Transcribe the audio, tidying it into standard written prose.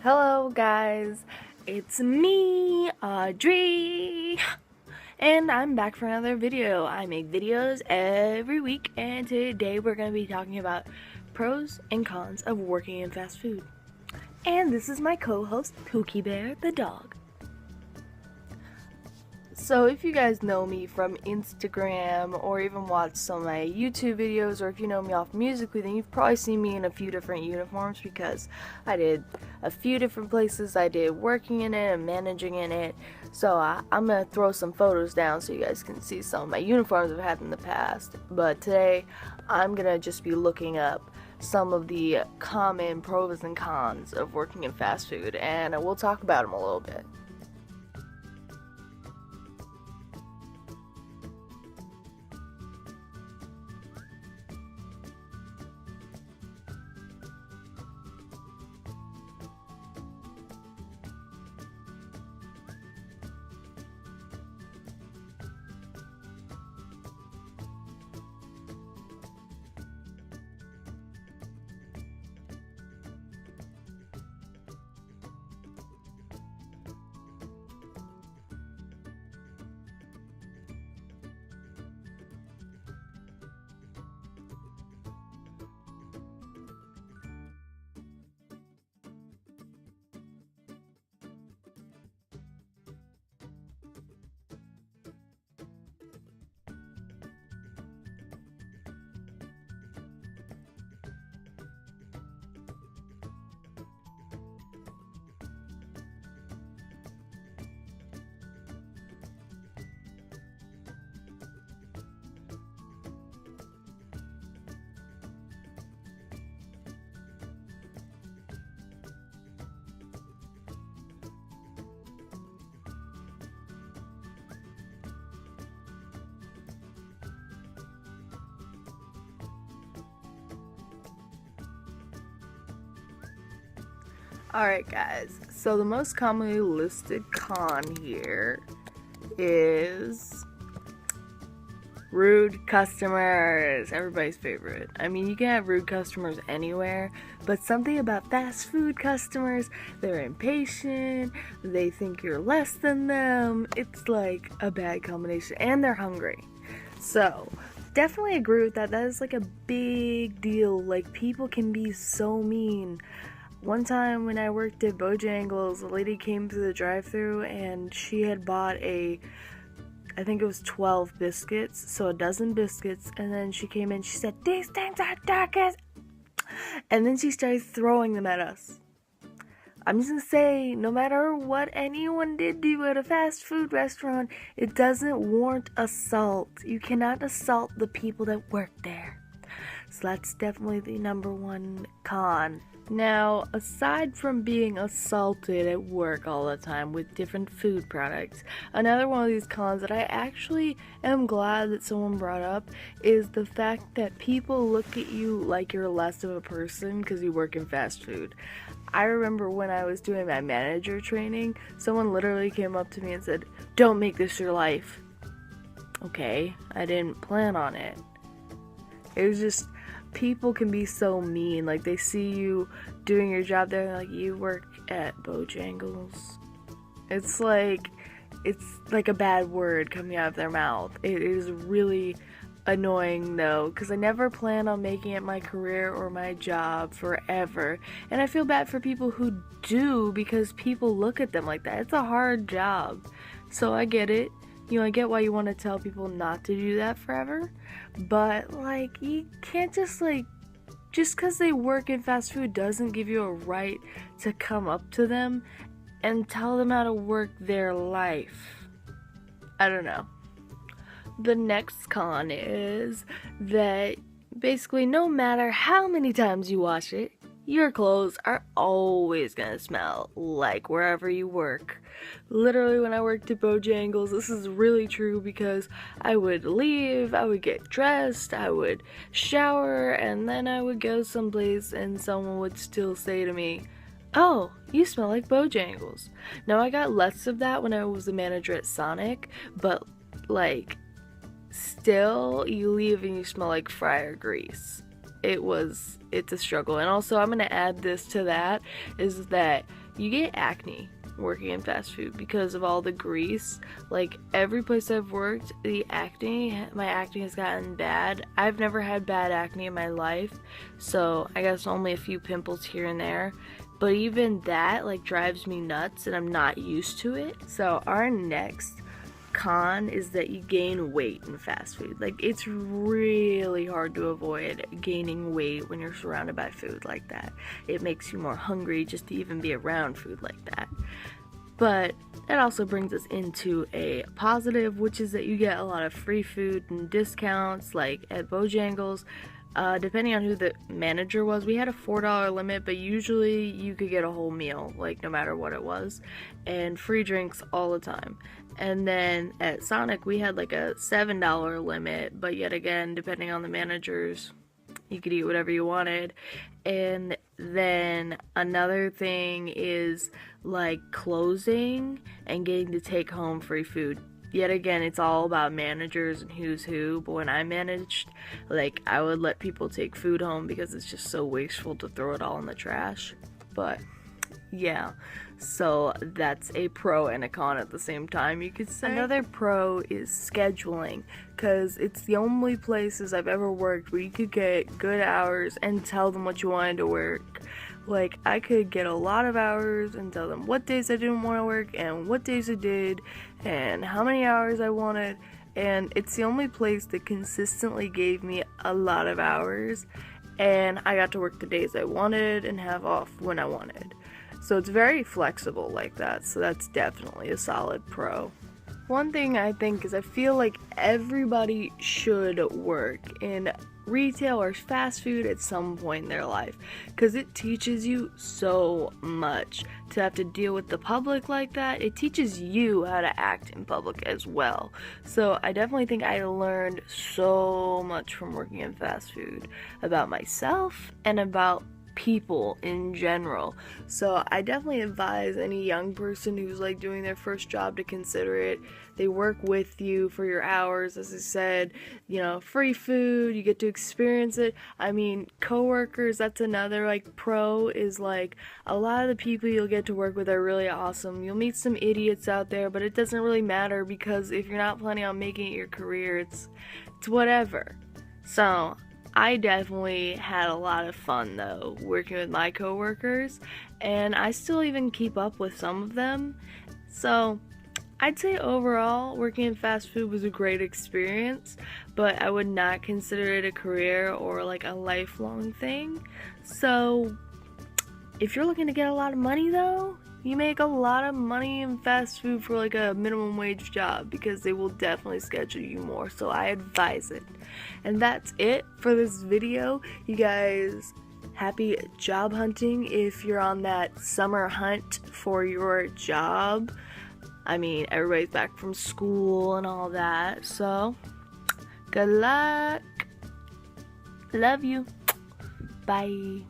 Hello guys, it's me, Audrey, and I'm back for another video. I make videos every week, and today we're going to be talking about pros and cons of working in fast food. And this is my co-host, Pookie Bear the dog. So if you guys know me from Instagram or even watch some of my YouTube videos, or if you know me off Musical.ly, then you've probably seen me in a few different uniforms because I did a few different places. I did working in it and managing in it. So I'm going to throw some photos down so you guys can see some of my uniforms I've had in the past. But today I'm going to just be looking up some of the common pros and cons of working in fast food, and we'll talk about them a little bit. Alright guys, so the most commonly listed con here is rude customers. Everybody's favorite. I mean, you can have rude customers anywhere, but something about fast food customers, they're impatient, they think you're less than them. It's like a bad combination, and they're hungry. So definitely agree with that. That is like a big deal. Like, people can be so mean. One time when I worked at Bojangles, a lady came through the drive-thru and she had bought I think it was 12 biscuits, so a dozen biscuits, and then she came in, she said, "These things are dark as," and then she started throwing them at us. I'm just gonna say, no matter what anyone did to you at a fast food restaurant, it doesn't warrant assault. You cannot assault the people that work there. So that's definitely the number one con. Now, aside from being assaulted at work all the time with different food products, another one of these cons that I actually am glad that someone brought up is the fact that people look at you like you're less of a person because you work in fast food. I remember when I was doing my manager training, someone literally came up to me and said, "Don't make this your life." Okay, I didn't plan on it. It was just, people can be so mean. Like, they see you doing your job there, like, "You work at Bojangles." It's like a bad word coming out of their mouth. It is really annoying though, because I never plan on making it my career or my job forever, and I feel bad for people who do, because people look at them like that. It's a hard job, so I get it. You know, I get why you want to tell people not to do that forever, but like, you can't just because they work in fast food doesn't give you a right to come up to them and tell them how to work their life. I don't know. The next con is that basically no matter how many times you wash it, your clothes are always gonna smell like wherever you work. Literally, when I worked at Bojangles, this is really true, because I would leave, I would get dressed, I would shower, and then I would go someplace and someone would still say to me, "Oh, you smell like Bojangles." Now, I got less of that when I was a manager at Sonic, but like, still, you leave and you smell like fryer grease. It's a struggle. And also, I'm gonna add this to that, is that you get acne working in fast food because of all the grease. Like, every place I've worked, my acne has gotten bad. I've never had bad acne in my life, so I guess only a few pimples here and there, but even that like drives me nuts and I'm not used to it. So our next con is that you gain weight in fast food. Like, it's really hard to avoid gaining weight when you're surrounded by food like that. It makes you more hungry just to even be around food like that. But that also brings us into a positive, which is that you get a lot of free food and discounts, like at Bojangles. Depending on who the manager was, we had a $4 limit, but usually you could get a whole meal, like no matter what it was, and free drinks all the time. And then at Sonic, we had like a $7 limit, but yet again, depending on the managers, you could eat whatever you wanted. And then another thing is like closing and getting to take home free food. Yet again, it's all about managers and who's who, but when I managed, like, I would let people take food home because it's just so wasteful to throw it all in the trash. But yeah, so that's a pro and a con at the same time, you could say. Another pro is scheduling, because it's the only places I've ever worked where you could get good hours and tell them what you wanted to work. Like, I could get a lot of hours and tell them what days I didn't want to work and what days I did and how many hours I wanted, and it's the only place that consistently gave me a lot of hours, and I got to work the days I wanted and have off when I wanted. So it's very flexible like that, so that's definitely a solid pro. One thing I think is I feel like everybody should work in retail or fast food at some point in their life, because it teaches you so much to have to deal with the public like that. It teaches you how to act in public as well. So I definitely think I learned so much from working in fast food about myself and about people in general. So I definitely advise any young person who's like doing their first job to consider it. They work with you for your hours, as I said, free food, you get to experience it. I mean, coworkers, that's another like pro, is like a lot of the people you'll get to work with are really awesome. You'll meet some idiots out there, but it doesn't really matter, because if you're not planning on making it your career, it's whatever. So I definitely had a lot of fun though working with my coworkers, and I still even keep up with some of them. So I'd say overall working in fast food was a great experience, but I would not consider it a career or like a lifelong thing. So if you're looking to get a lot of money though, you make a lot of money in fast food for like a minimum wage job, because they will definitely schedule you more, so I advise it. And that's it for this video. You guys, happy job hunting if you're on that summer hunt for your job. I mean, everybody's back from school and all that, so good luck. Love you. Bye.